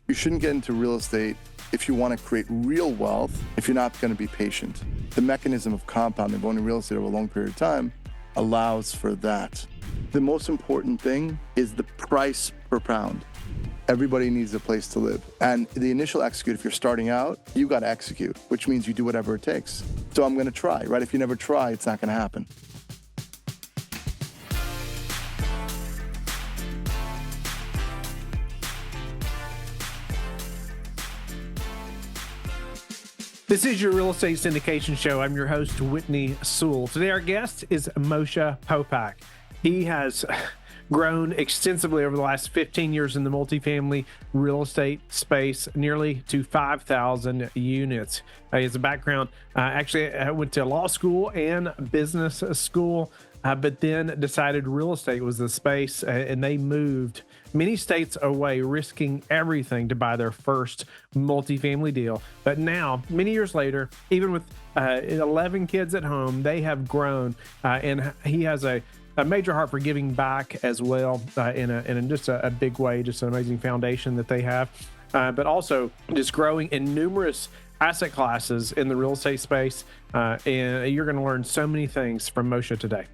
You shouldn't get into real estate if you want to create real wealth, if you're not going to be patient. The mechanism of compounding, of owning real estate over a long period of time, allows for that. The most important thing is the price per pound. Everybody needs a place to live. And the initial execute, if you're starting out, you got to execute, which means you do whatever it takes. So I'm going to try, right? If you never try, it's not going to happen. This is your Real Estate Syndication Show. I'm your host, Whitney Sewell. Today, our guest is Moshe Popack. He has grown extensively over the last 15 years in the multifamily real estate space, nearly to 5,000 units. He has a background, actually, I went to law school and business school, but then decided real estate was the space, and they moved many states away, risking everything to buy their first multifamily deal. But now, many years later, even with 11 kids at home, they have grown, and he has a major heart for giving back as well, in just a big way, just an amazing foundation that they have, but also just growing in numerous asset classes in the real estate space, and you're going to learn so many things from Moshe today.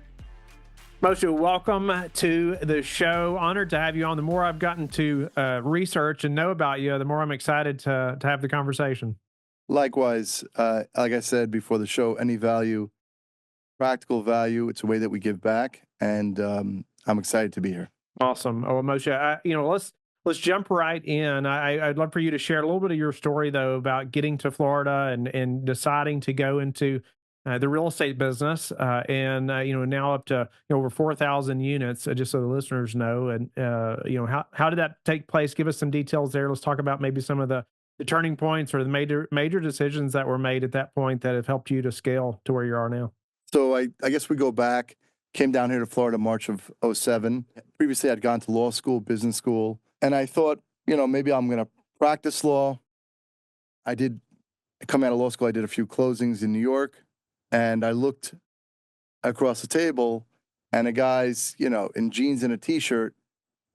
Moshe, welcome to the show. Honored to have you on. The more I've gotten to research and know about you, the more I'm excited to have the conversation. Likewise, like I said before the show, any value, practical value, it's a way that we give back, and I'm excited to be here. Awesome. Oh, Moshe, let's jump right in. I'd love for you to share a little bit of your story, though, about getting to Florida and deciding to go into the real estate business, and now up to over 4,000 units, just so the listeners know. And how did that take place? Give us some details there. Let's talk about maybe some of the turning points or the major decisions that were made at that point that have helped you to scale to where you are now. So I guess we go back, came down here to Florida March of 2007. Previously, I'd gone to law school, business school, and I thought, maybe I'm going to practice law. I come out of law school, I did a few closings in New York, and I looked across the table, and a guy's, in jeans and a T-shirt,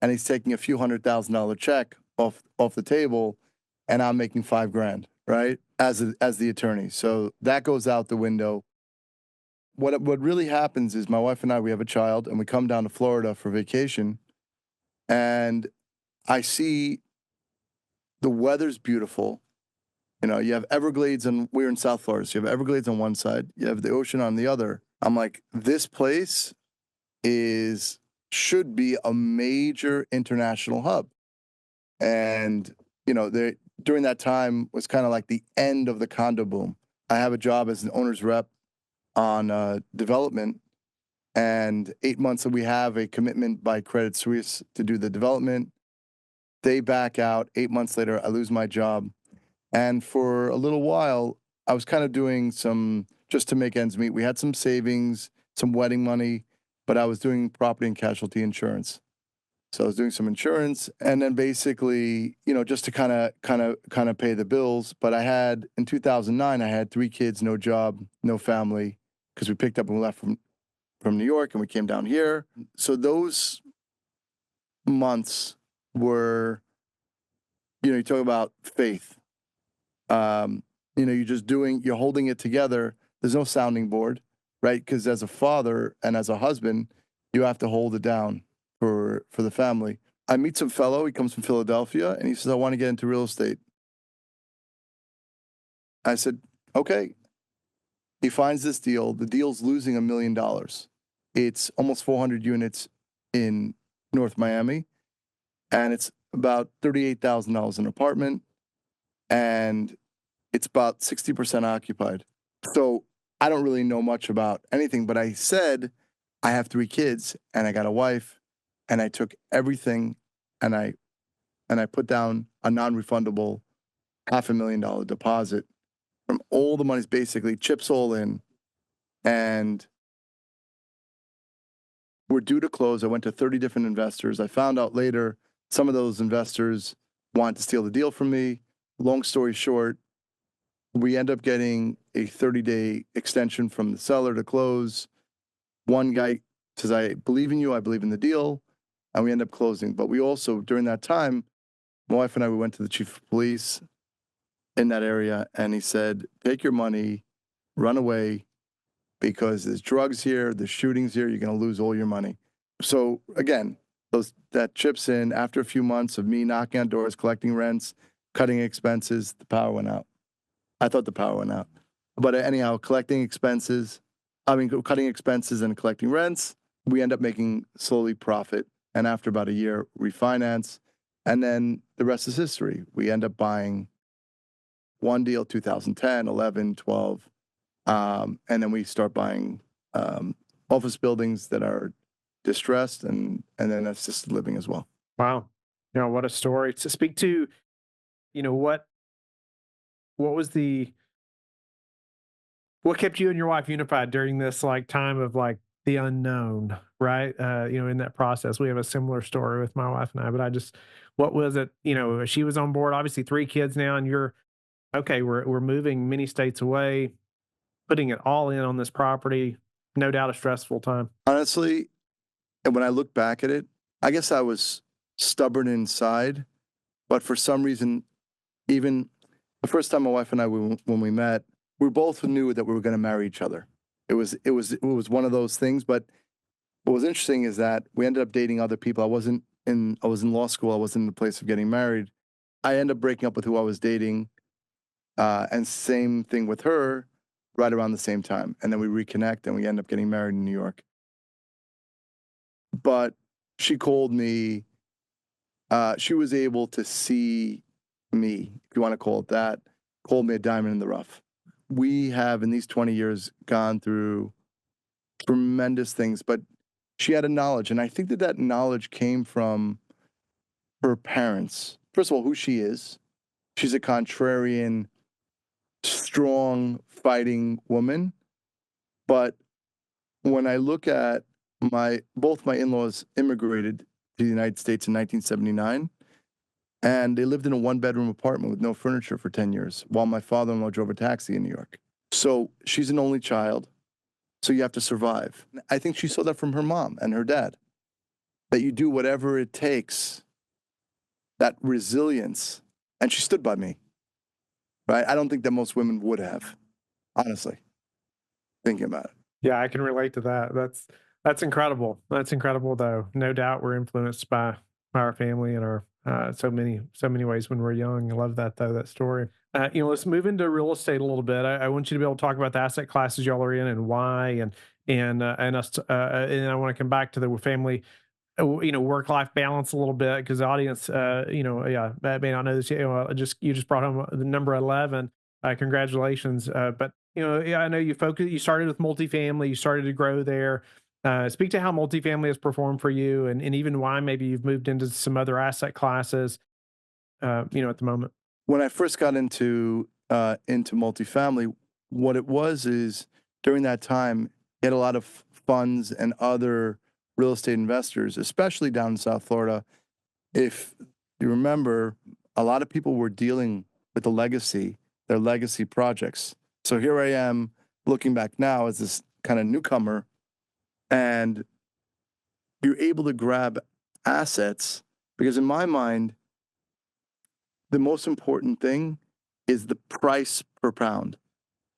and he's taking a few $100,000 check off the table, and I'm making $5,000, right, as the attorney. So that goes out the window. What really happens is my wife and I, we have a child, and we come down to Florida for vacation, and I see the weather's beautiful. You have Everglades, and we're in South Florida, so you have Everglades on one side, you have the ocean on the other. I'm like, this place should be a major international hub. And, during that time was kind of like the end of the condo boom. I have a job as an owner's rep on development, and 8 months that we have a commitment by Credit Suisse to do the development. They back out. 8 months later, I lose my job. And for a little while, I was kind of doing some, just to make ends meet. We had some savings, some wedding money, but I was doing property and casualty insurance. So I was doing some insurance, and then basically, just to kind of pay the bills. But in 2009, I had 3 kids, no job, no family, because we picked up and we left from New York, and we came down here. So those months were, you talk about faith. You're holding it together. There's no sounding board, right? Because as a father and as a husband, you have to hold it down for the family. I meet some fellow, he comes from Philadelphia, and he says, I want to get into real estate. I said, okay. He finds this deal. The deal's losing $1 million. It's almost 400 units in North Miami, and it's about $38,000 an apartment, and it's about 60% occupied. So I don't really know much about anything, but I said, I have 3 kids, and I got a wife, and I took everything, and I put down a non-refundable $500,000 deposit from all the money's basically chips all in, and we're due to close. I went to 30 different investors. I found out later some of those investors wanted to steal the deal from me. Long story short, we end up getting a 30-day extension from the seller to close. One guy says, I believe in you, I believe in the deal, and we end up closing. But we also, during that time, My wife and I, we went to the chief of police in that area, and he said, take your money, run away, because there's drugs here, there's shootings here, you're going to lose all your money. So again, that chips in. After a few months of me knocking on doors, collecting rents, cutting expenses, the power went out. I thought the power went out. But anyhow, cutting expenses and collecting rents, we end up making slowly profit. And after about a year, refinance. And then the rest is history. We end up buying one deal, 2010, 11, 12. And then we start buying office buildings that are distressed and then assisted living as well. Wow. What a story. To speak to, what was what kept you and your wife unified during this like time of like the unknown, right? In that process, we have a similar story with my wife and I, but what was it? She was on board, obviously 3 kids now, and you're okay. We're moving many states away, putting it all in on this property. No doubt a stressful time. Honestly, and when I look back at it, I guess I was stubborn inside, but for some reason, even the first time my wife and I, when we met, we both knew that we were going to marry each other. It was one of those things. But what was interesting is that we ended up dating other people. I was in law school. I wasn't in the place of getting married. I ended up breaking up with who I was dating, and same thing with her, right around the same time. And then we reconnect, and we end up getting married in New York. But she called me. She was able to see me, if you want to call it that, called me a diamond in the rough. We have, in these 20 years, gone through tremendous things, but she had a knowledge, and I think that knowledge came from her parents. First of all, who she is. She's a contrarian, strong, fighting woman. But when I look at both my in-laws immigrated to the United States in 1979, and they lived in a one-bedroom apartment with no furniture for 10 years while my father-in-law drove a taxi in New York. So she's an only child, so you have to survive. I think she saw that from her mom and her dad, that you do whatever it takes, that resilience, and she stood by me, right? I don't think that most women would have, honestly, thinking about it. Yeah, I can relate to that. That's incredible. That's incredible, though. No doubt we're influenced by our family and our so many ways when we're young. I love that though, that story. Let's move into real estate a little bit. I want you to be able to talk about the asset classes y'all are in and why, and us. And I want to come back to the family, work life balance a little bit because the audience, yeah, that may not know this. You just brought home the number 11. Congratulations. But yeah, I know you started with multifamily. You started to grow there. Speak to how multifamily has performed for you, and even why maybe you've moved into some other asset classes. At the moment. When I first got into multifamily, what it was is during that time, you had a lot of funds and other real estate investors, especially down in South Florida. If you remember, a lot of people were dealing with their legacy projects. So here I am looking back now as this kind of newcomer, and you're able to grab assets because in my mind, the most important thing is the price per pound.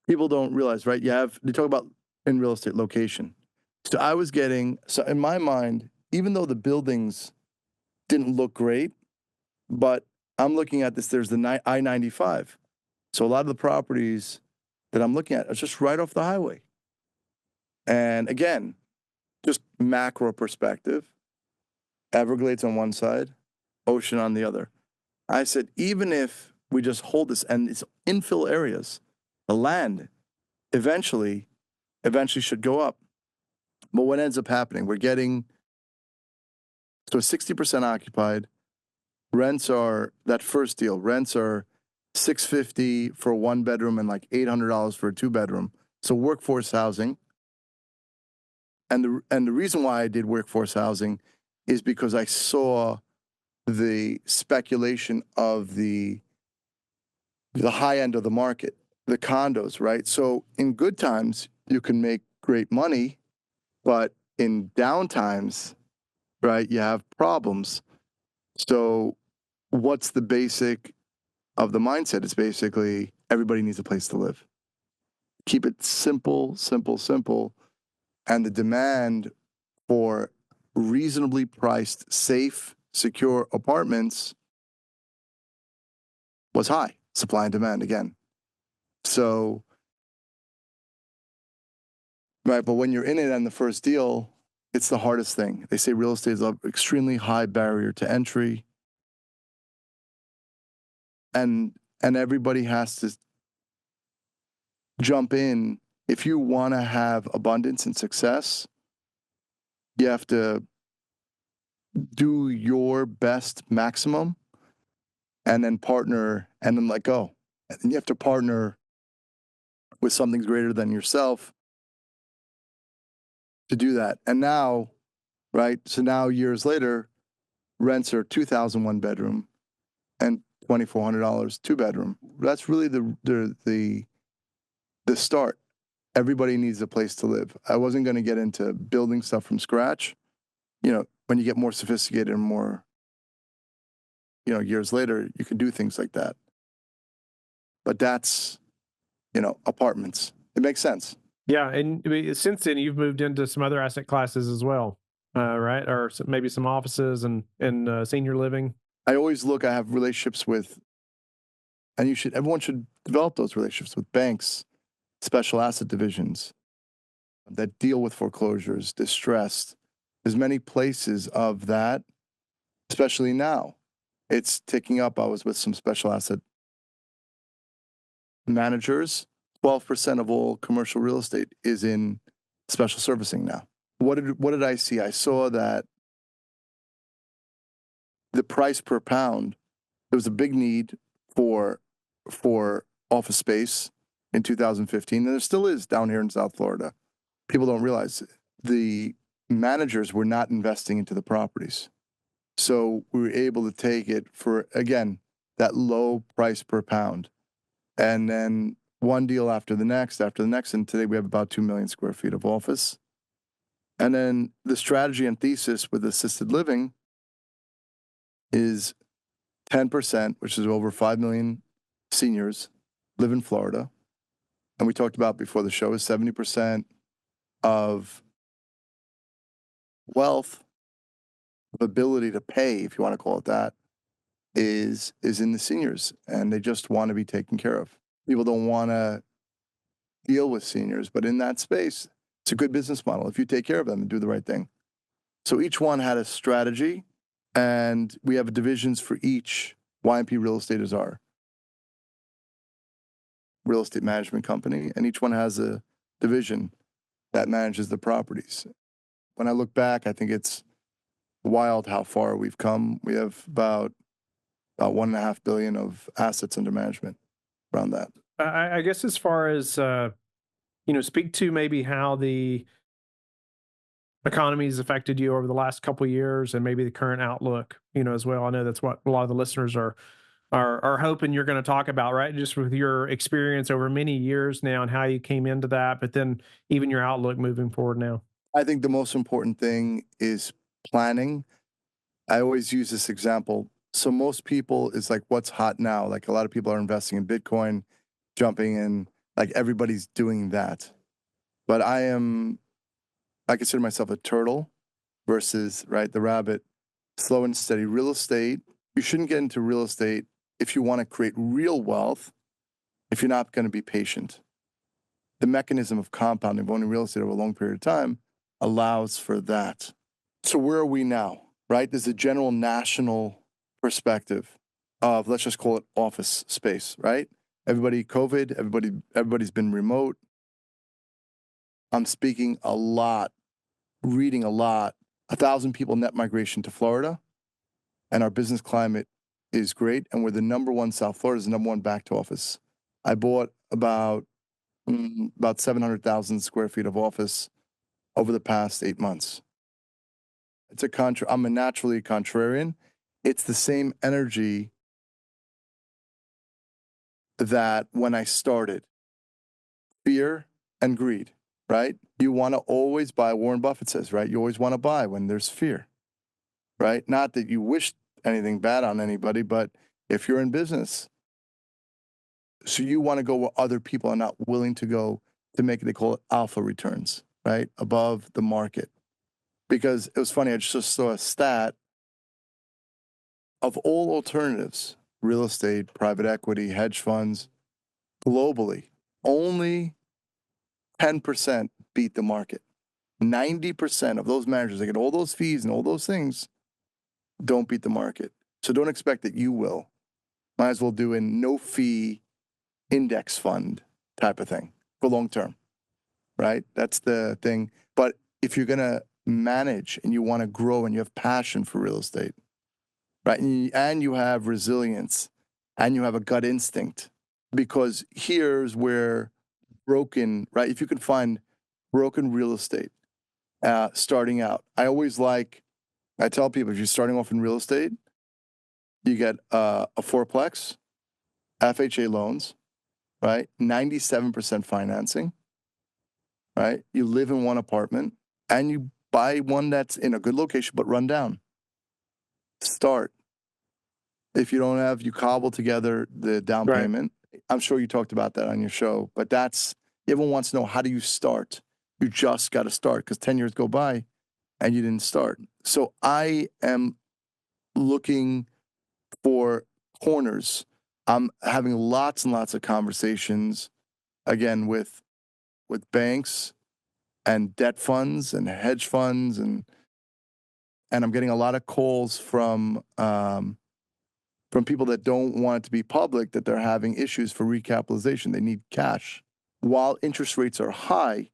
People don't realize, right? They talk about in real estate location. So in my mind, even though the buildings didn't look great, but I'm looking at this, there's the I-95. So a lot of the properties that I'm looking at are just right off the highway. And again, just macro perspective, Everglades on one side, ocean on the other. I said, even if we just hold this, and it's infill areas, the land eventually should go up. But what ends up happening? We're getting so 60% occupied. That first deal, rents are $650 for a 1-bedroom and like $800 for a 2-bedroom. So workforce housing. And the reason why I did workforce housing is because I saw the speculation of the high end of the market, the condos, right? So in good times, you can make great money, but in down times, right, you have problems. So what's the basic of the mindset? It's basically everybody needs a place to live. Keep it simple, simple, simple. And the demand for reasonably priced, safe, secure apartments was high. Supply and demand again. So, right, but when you're in it on the first deal, it's the hardest thing. They say real estate is an extremely high barrier to entry. And everybody has to jump in. If you want to have abundance and success, you have to do your best maximum and then partner and then let go. And then you have to partner with something greater than yourself to do that. And now, right? So now years later, rents are $2,000 bedroom and $2,400 two bedroom. That's really the start. Everybody needs a place to live. I wasn't going to get into building stuff from scratch. You know, when you get more sophisticated and more, you know, years later, you can do things like that. But that's, you know, apartments. It makes sense. Yeah, and since then you've moved into some other asset classes as well, right? Or maybe some offices and senior living. I always look. I have relationships with, and everyone should develop those relationships with banks, special asset divisions that deal with foreclosures, distressed. There's many places of that, especially now. It's ticking up. I was with some special asset managers. 12% of all commercial real estate is in special servicing now. What did I see? I saw that the price per pound, there was a big need for office space in 2015, and there still is down here in South Florida. People don't realize the managers were not investing into the properties. So we were able to take it for, again, that low price per pound. And then one deal after the next, and today we have about 2 million square feet of office. And then the strategy and thesis with assisted living is 10%, which is over 5 million seniors live in Florida. And we talked about before the show is 70% of wealth, of ability to pay, if you want to call it that, is in the seniors, and they just want to be taken care of. People don't want to deal with seniors, but in that space, it's a good business model if you take care of them and do the right thing. So each one had a strategy, and we have divisions for each. YMP Real Estate is our real estate management company, and each one has a division that manages the properties. When I look back, I think it's wild how far we've come. We have about $1.5 billion of assets under management around that. I guess as far as speak to maybe how the economy has affected you over the last couple of years, and maybe the current outlook, as well. I know that's what a lot of the listeners are hoping you're going to talk about, right? Just with your experience over many years now and how you came into that, but then even your outlook moving forward now. I think the most important thing is planning. I always use this example. So most people is like, what's hot now? Like a lot of people are investing in Bitcoin, jumping in, like everybody's doing that. But I consider myself a turtle versus, right, the rabbit. Slow and steady. Real estate, you shouldn't get into real estate if you want to create real wealth, if you're not going to be patient. The mechanism of compounding, of owning real estate over a long period of time, allows for that. So where are we now, right? There's a general national perspective of, let's just call it office space, right? Everybody, COVID, everybody's been remote. I'm speaking a lot, reading a lot. 1,000 people net migration to Florida, and our business climate is great. And we're the number one, South Florida is the number one back to office. I bought about 700,000 square feet of office over the past 8 months. I'm a naturally contrarian. It's the same energy that when I started, fear and greed, right? You want to always buy, Warren Buffett says, right? You always want to buy when there's fear, right? Not that you wish anything bad on anybody, but if you're in business, so you want to go where other people are not willing to go to make, they call it alpha returns, right? Above the market. Because it was funny, I just saw a stat of all alternatives, real estate, private equity, hedge funds, globally, only 10% beat the market. 90% of those managers that get all those fees and all those things don't beat the market. So don't expect that you will. Might as well do a no fee index fund type of thing for long term, right? That's the thing. But if you're going to manage and you want to grow and you have passion for real estate, right? And you have resilience and you have a gut instinct, because here's where broken, right? If you can find broken real estate starting out, I tell people, if you're starting off in real estate, you get a fourplex, FHA loans, right? 97% financing, right? You live in one apartment and you buy one that's in a good location but run down. Start. If you don't have, you cobble together the down Right. payment. I'm sure you talked about that on your show, but everyone wants to know, how do you start? You just got to start, because 10 years go by and you didn't start. So I am looking for corners. I'm having lots and lots of conversations, again, with banks and debt funds and hedge funds, and I'm getting a lot of calls from people that don't want it to be public, that they're having issues for recapitalization. They need cash. While interest rates are high,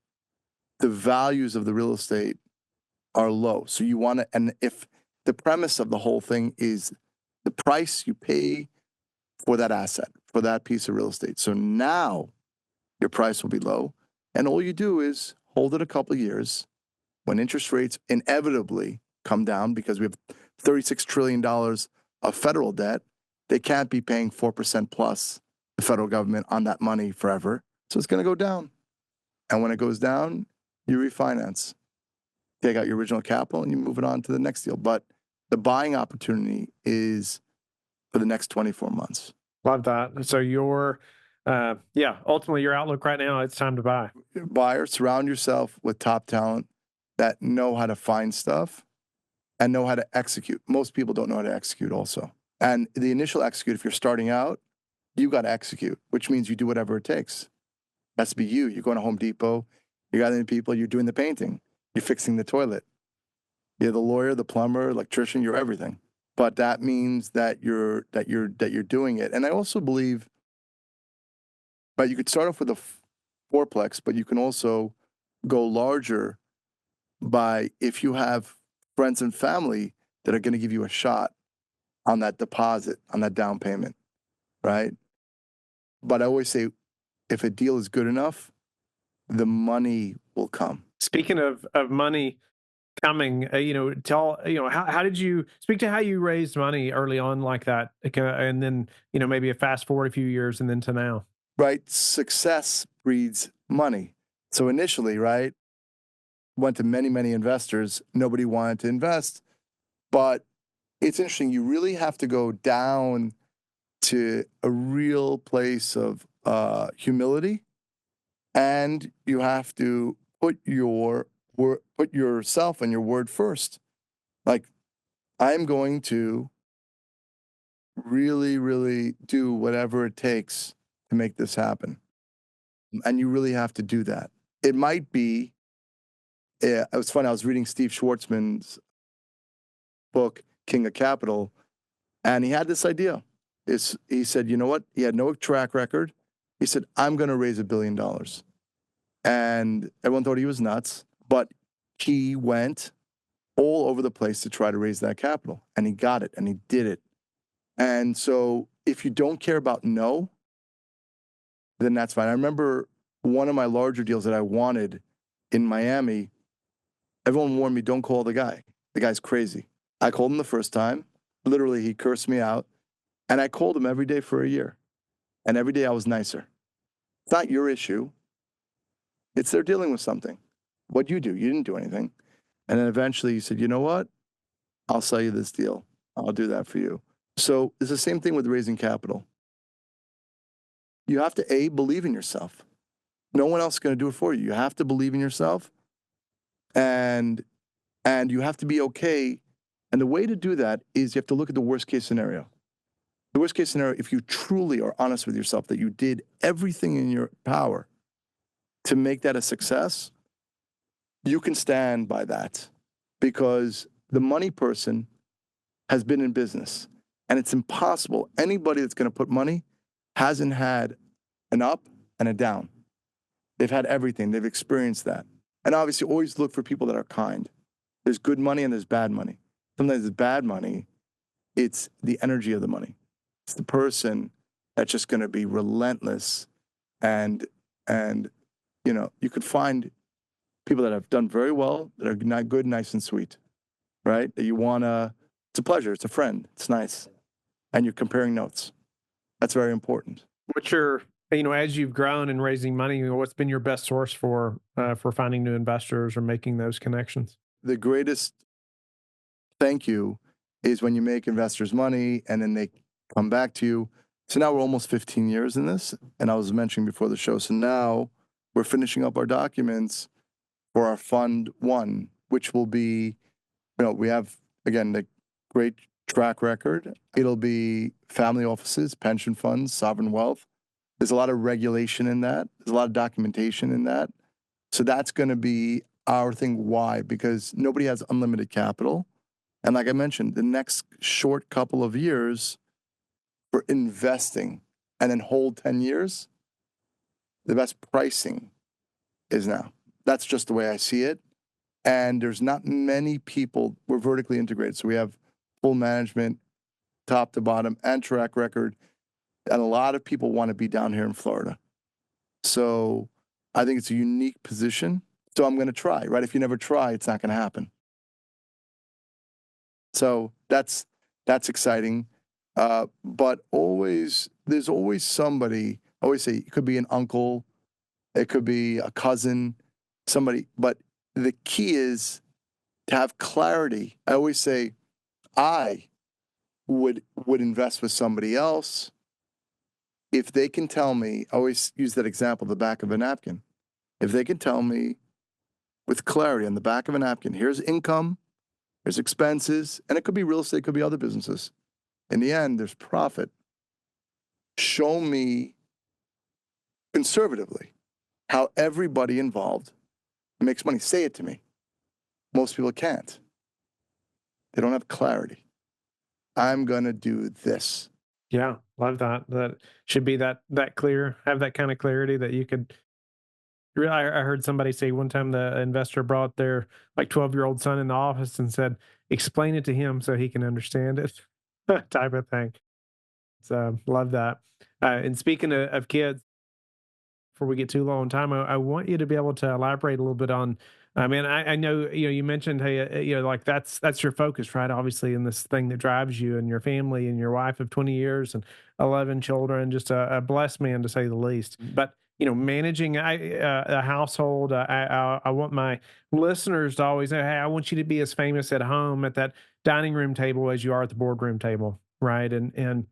the values of the real estate are low. So you want to, and if the premise of the whole thing is the price you pay for that asset, for that piece of real estate. So now your price will be low. And all you do is hold it a couple of years. When interest rates inevitably come down, because we have $36 trillion of federal debt, they can't be paying 4% plus, the federal government, on that money forever. So it's going to go down. And when it goes down, you refinance, take out your original capital, and you move it on to the next deal. But the buying opportunity is for the next 24 months. Love that. So ultimately your outlook right now, it's time to buy. Buyer, surround yourself with top talent that know how to find stuff and know how to execute. Most people don't know how to execute also. And the initial execute, if you're starting out, you got to execute, which means you do whatever it takes. That's to be you. You're going to Home Depot, you got any people, you're doing the painting, you're fixing the toilet. You're the lawyer, the plumber, electrician, you're everything. But that means that you're doing it. And I also believe, but you could start off with a fourplex, but you can also go larger by, if you have friends and family that are going to give you a shot on that deposit, on that down payment, right? But I always say, if a deal is good enough, the money will come. Speaking of money coming, how did you speak to how you raised money early on like that? And then, maybe a fast forward a few years and then to now. Right? Success breeds money. So initially, right, went to many, many investors. Nobody wanted to invest. But it's interesting. You really have to go down to a real place of humility, and you have to put yourself and your word first. Like, I'm going to really, really do whatever it takes to make this happen. And you really have to do that. It might be, it was funny, I was reading Steve Schwartzman's book, King of Capital, and he had this idea. He said, you know what? He had no track record. He said, I'm going to raise $1 billion. And everyone thought he was nuts, but he went all over the place to try to raise that capital. And he got it, and he did it. And so if you don't care about no, then that's fine. I remember one of my larger deals that I wanted in Miami, everyone warned me, don't call the guy. The guy's crazy. I called him the first time. Literally, he cursed me out. And I called him every day for a year. And every day I was nicer. It's not your issue. It's they're dealing with something. What'd you do? You didn't do anything. And then eventually he said, you know what? I'll sell you this deal. I'll do that for you. So it's the same thing with raising capital. You have to believe in yourself. No one else is going to do it for you. You have to believe in yourself, and you have to be okay. And the way to do that is you have to look at the worst case scenario. The worst case scenario, if you truly are honest with yourself that you did everything in your power to make that a success, you can stand by that, because the money person has been in business, and it's impossible. Anybody that's going to put money hasn't had an up and a down. They've had everything. They've experienced that. And obviously, always look for people that are kind. There's good money and there's bad money. Sometimes it's bad money. It's the energy of the money. It's the person that's just going to be relentless. And you could find people that have done very well, that are not good, nice, and sweet, right? That you want to, it's a pleasure. It's a friend. It's nice. And you're comparing notes. That's very important. What's your, as you've grown and raising money, what's been your best source for finding new investors or making those connections? The greatest thank you is when you make investors money and then they come back to you. So now we're almost 15 years in this. And I was mentioning before the show. So now we're finishing up our documents for our Fund 1, which will be, we have, again, the great track record. It'll be family offices, pension funds, sovereign wealth. There's a lot of regulation in that. There's a lot of documentation in that. So that's going to be our thing. Why? Because nobody has unlimited capital. And like I mentioned, the next short couple of years for investing and then hold 10 years, the best pricing is now. That's just the way I see it. And there's not many people, we're vertically integrated. So we have full management, top to bottom, and track record. And a lot of people want to be down here in Florida. So I think it's a unique position. So I'm going to try, right? If you never try, it's not going to happen. So that's exciting. But there's always somebody, I always say it could be an uncle, it could be a cousin, somebody. But the key is to have clarity. I always say I would invest with somebody else if they can tell me, I always use that example, the back of a napkin. If they can tell me with clarity on the back of a napkin, here's income, there's expenses, and it could be real estate, it could be other businesses. In the end, there's profit. Show me conservatively how everybody involved makes money. Say it to me. Most people can't. They don't have clarity. I'm going to do this. Yeah, love that. That should be that clear, have that kind of clarity that you could. I heard somebody say one time the investor brought their 12-year-old son in the office and said, "Explain it to him so he can understand it," type of thing. So love that. And speaking of kids, before we get too long on time, I want you to be able to elaborate a little bit on. I mean, I know you mentioned, hey, that's your focus, right? Obviously, in this thing that drives you and your family and your wife of 20 years and 11 children, just a blessed man to say the least. But managing a household, I want my listeners to always say, hey, I want you to be as famous at home at that dining room table as you are at the boardroom table, right? And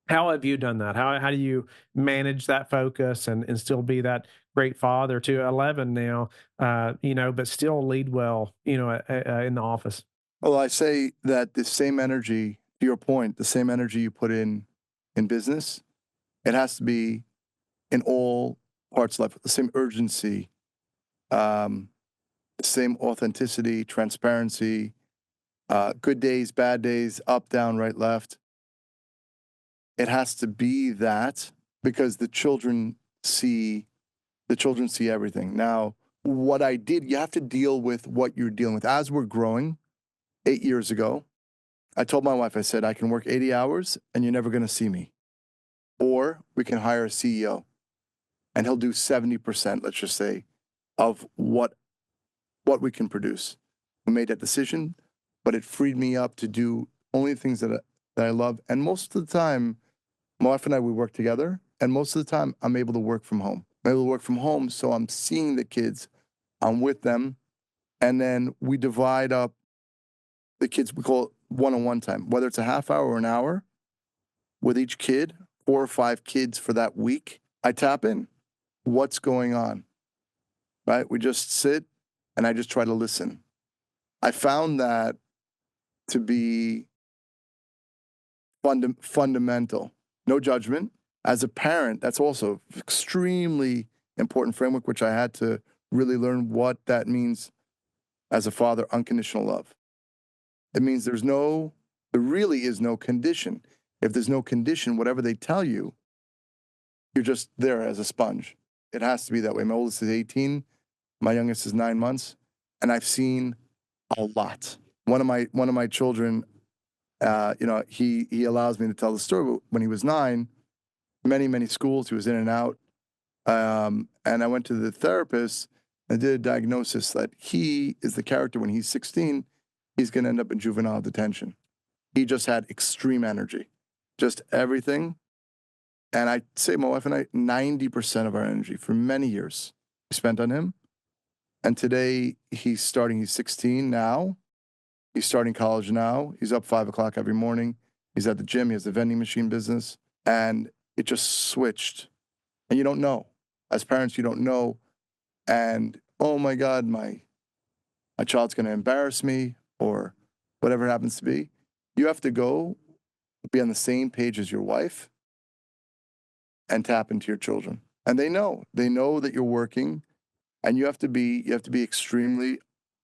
how have you done that? How do you manage that focus and still be that great father to 11 now, but still lead well, in the office? Well, I say that the same energy, to your point, the same energy you put in business, it has to be in all parts of life, the same urgency, the same authenticity, transparency, good days, bad days, up, down, right, left. It has to be that, because the children see everything. Now, what I did, you have to deal with what you're dealing with. As we're growing, 8 years ago, I told my wife, I said, I can work 80 hours and you're never going to see me. Or we can hire a CEO and he'll do 70%, let's just say, of what we can produce. We made that decision, but it freed me up to do only things that I love. And most of the time, my wife and I, we work together. And most of the time, I'm able to work from home. I'm able to work from home, so I'm seeing the kids. I'm with them. And then we divide up the kids. We call it one-on-one time, whether it's a half hour or an hour with each kid, 4 or 5 kids for that week. I tap in. What's going on? Right? We just sit and I just try to listen. I found that to be fundamental. No judgment. As a parent, that's also extremely important framework, which I had to really learn what that means as a father, unconditional love. It means there really is no condition. If there's no condition, whatever they tell you, you're just there as a sponge. It has to be that way. My oldest is 18, my youngest is 9 months, and I've seen a lot. One of my children, he allows me to tell the story. But when he was 9, many schools, he was in and out, and I went to the therapist and did a diagnosis that he is the character when he's 16. He's going to end up in juvenile detention. He just had extreme energy, just everything. And I say, my wife and I, 90% of our energy for many years we spent on him. And today he's 16 now. He's starting college now. He's up 5 o'clock every morning. He's at the gym. He has the vending machine business. And it just switched. And you don't know. As parents, you don't know. And, oh my God, my child's going to embarrass me or whatever it happens to be. You have to go be on the same page as your wife and tap into your children. And they know that you're working, and you have to be extremely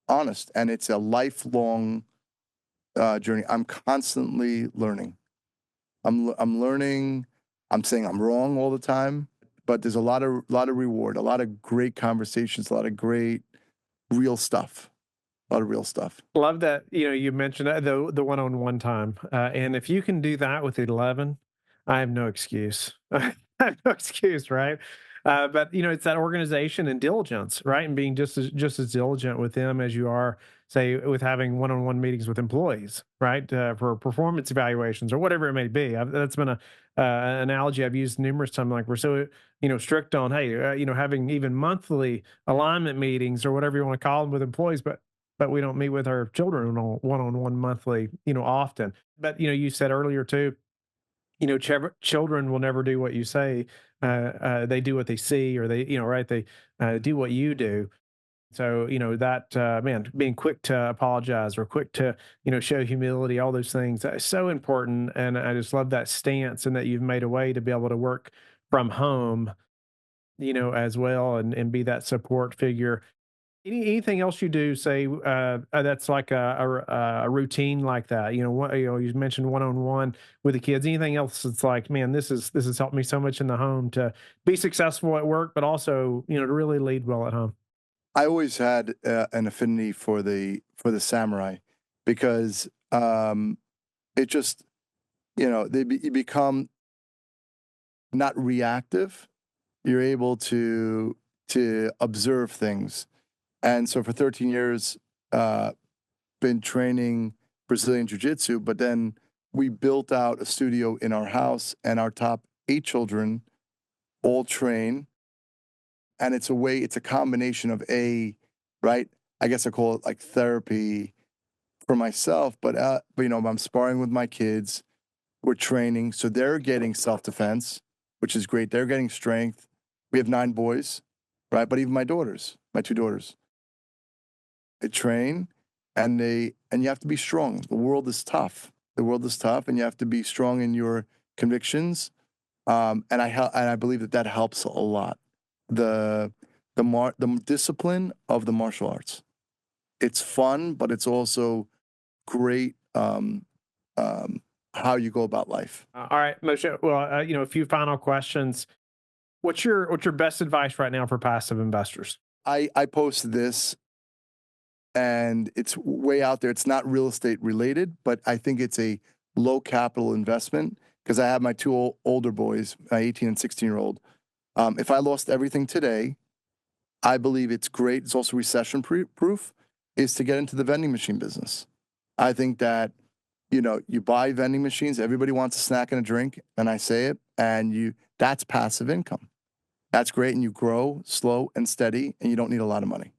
honest. And it's a lifelong journey. I'm constantly learning. I'm learning. I'm saying I'm wrong all the time, but there's a lot of reward, a lot of great conversations, a lot of great real stuff. A lot of real stuff. Love that. You mentioned the one-on-one time, and if you can do that with 11, I have no excuse. I have no excuse, right? But it's that organization and diligence, right? And being just as diligent with them as you are, say, with having one-on-one meetings with employees, right? For performance evaluations or whatever it may be. That's been a analogy I've used numerous times. Like, we're so strict on, hey, having even monthly alignment meetings or whatever you want to call them with employees, but we don't meet with our children on one-on-one monthly, often. But you said earlier too, children will never do what you say. They do what they see, or they, right? They do what you do. So that man, being quick to apologize or quick to show humility, all those things, that is so important. And I just love that stance, and that you've made a way to be able to work from home, as well, and be that support figure. Anything else you do, say, that's like a routine like that? You mentioned one-on-one with the kids. Anything else that's like, man, this has helped me so much in the home to be successful at work, but also to really lead well at home. I always had an affinity for the samurai because it just you become not reactive. You're able to observe things. And so for 13 years, been training Brazilian Jiu-Jitsu, but then we built out a studio in our house, and our top 8 children all train. And it's a combination of right? I guess I call it like therapy for myself, but I'm sparring with my kids. We're training, so they're getting self-defense, which is great. They're getting strength. We have 9 boys, right? But even my 2 daughters, they train, and you have to be strong. The world is tough. And you have to be strong in your convictions. And I believe that helps a lot. The discipline of the martial arts. It's fun, but it's also great. How you go about life. All right, Moshe. Well, a few final questions. What's your best advice right now for passive investors? I posted this, and it's way out there. It's not real estate related, but I think it's a low capital investment because I have my 2 older boys, my 18 and 16-year-old. If I lost everything today, I believe it's great. It's also recession proof, is to get into the vending machine business. I think that, you buy vending machines, everybody wants a snack and a drink, and I say it, and that's passive income. That's great, and you grow slow and steady, and you don't need a lot of money.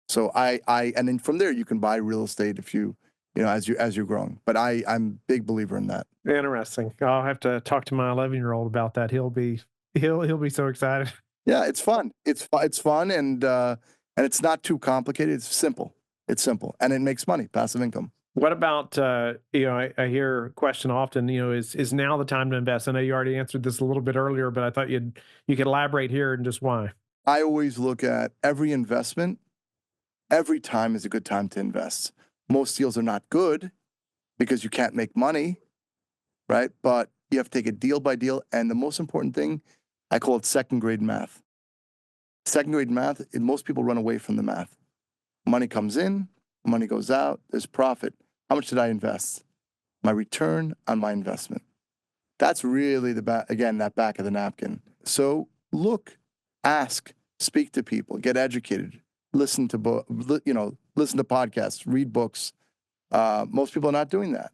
So and then from there you can buy real estate if you as you're growing. But I'm a big believer in that. Interesting. I'll have to talk to my 11-year-old about that. He'll be so excited. Yeah, it's fun. It's fun, and it's not too complicated. It's simple. It's simple, and it makes money, passive income. What about, I hear a question often, is now the time to invest? I know you already answered this a little bit earlier, but I thought you could elaborate here and just why. I always look at every investment. Every time is a good time to invest. Most deals are not good because you can't make money, right? But you have to take it deal by deal. And the most important thing, I call it second grade math. Second grade math, most people run away from the math. Money comes in, money goes out, there's profit. How much did I invest? My return on my investment. That's really that back of the napkin. So look, ask, speak to people, get educated, listen to podcasts, read books. Most people are not doing that,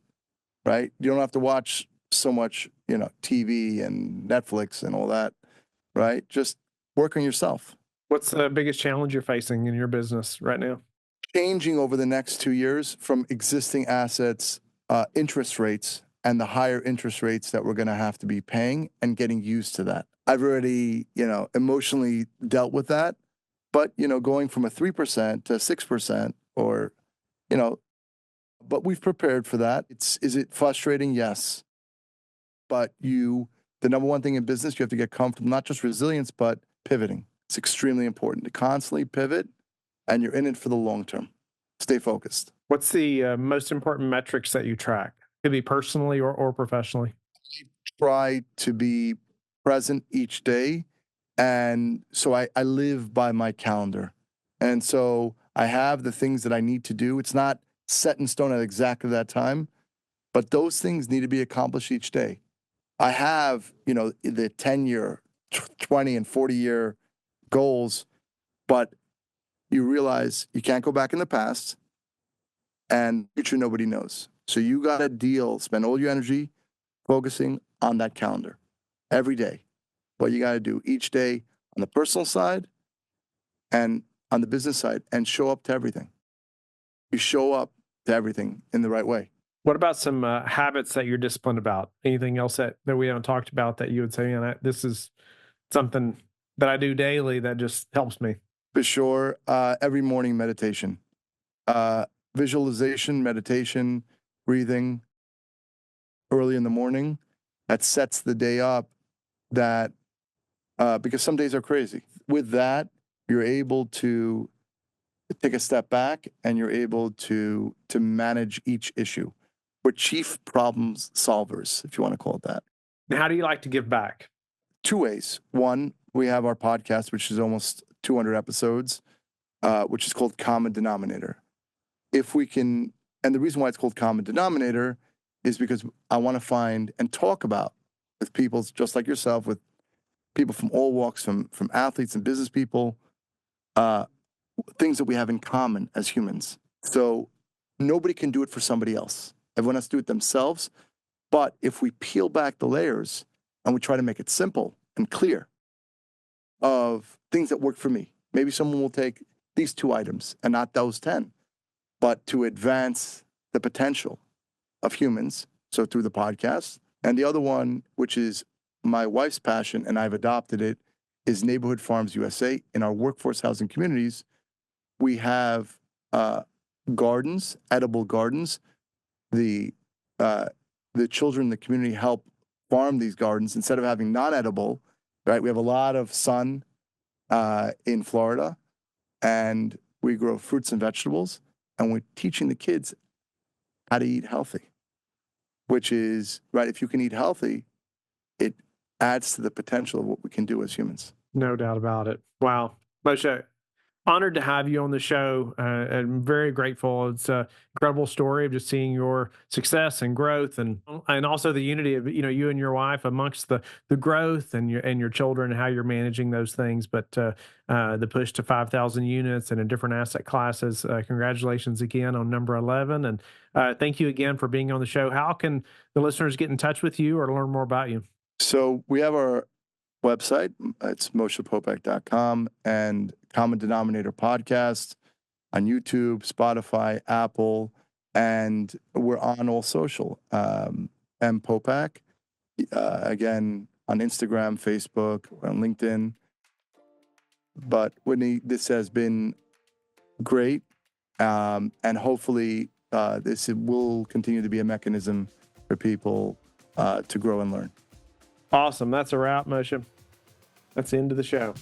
right? You don't have to watch so much, TV and Netflix and all that, right? Just work on yourself. What's the biggest challenge you're facing in your business right now? Changing over the next 2 years from existing assets, interest rates, and the higher interest rates that we're going to have to be paying, and getting used to that. I've already, emotionally dealt with that, but, going from a 3% to 6% or, but we've prepared for that. Is it frustrating? Yes. But the number one thing in business, you have to get comfortable, not just resilience, but pivoting. It's extremely important to constantly pivot, and you're in it for the long term. Stay focused. What's the most important metrics that you track? Could be personally or professionally. Try to be present each day. And so I live by my calendar. And so I have the things that I need to do. It's not set in stone at exactly that time, but those things need to be accomplished each day. I have, the 10-year, 20 and 40-year goals, but you realize you can't go back in the past, and future nobody knows. So you got to spend all your energy focusing on that calendar every day. What you got to do each day on the personal side and on the business side, and show up to everything. You show up to everything in the right way. What about some habits that you're disciplined about? Anything else that we haven't talked about that you would say, this is something that I do daily that just helps me? For sure. Every morning meditation, visualization, meditation, breathing early in the morning. That sets the day up because some days are crazy. With that, you're able to take a step back, and you're able to manage each issue. We're chief problem solvers, if you want to call it that. And how do you like to give back? 2 ways. One, we have our podcast, which is almost 200 episodes, which is called Common Denominator. If we can, and the reason why it's called Common Denominator is because I want to find and talk about with people just like yourself, with people from all walks, from athletes and business people, things that we have in common as humans. So nobody can do it for somebody else. Everyone has to do it themselves. But if we peel back the layers and we try to make it simple and clear of things that work for me, maybe someone will take these 2 items and not those 10, but to advance the potential of humans. So through the podcast. And the other one, which is my wife's passion, and I've adopted it, is Neighborhood Farms USA. In our workforce housing communities, we have gardens, edible gardens. The children in the community help farm these gardens instead of having non-edible, right? We have a lot of sun in Florida, and we grow fruits and vegetables, and we're teaching the kids how to eat healthy, which is, right, if you can eat healthy, it adds to the potential of what we can do as humans. No doubt about it. Wow. Moshe, honored to have you on the show. I'm very grateful. It's an incredible story of just seeing your success and growth, and also the unity of you and your wife amongst the growth and your children, and how you're managing those things. But the push to 5,000 units and in different asset classes. Congratulations again on number 11, and thank you again for being on the show. How can the listeners get in touch with you or learn more about you? So we have our website. It's moshepopack.com, and Common Denominator podcast on YouTube, Spotify, Apple, and we're on all social. M Popack, again, on Instagram, Facebook, on LinkedIn. But Whitney, this has been great. And hopefully this will continue to be a mechanism for people to grow and learn. Awesome. That's a wrap, Moshe. That's the end of the show.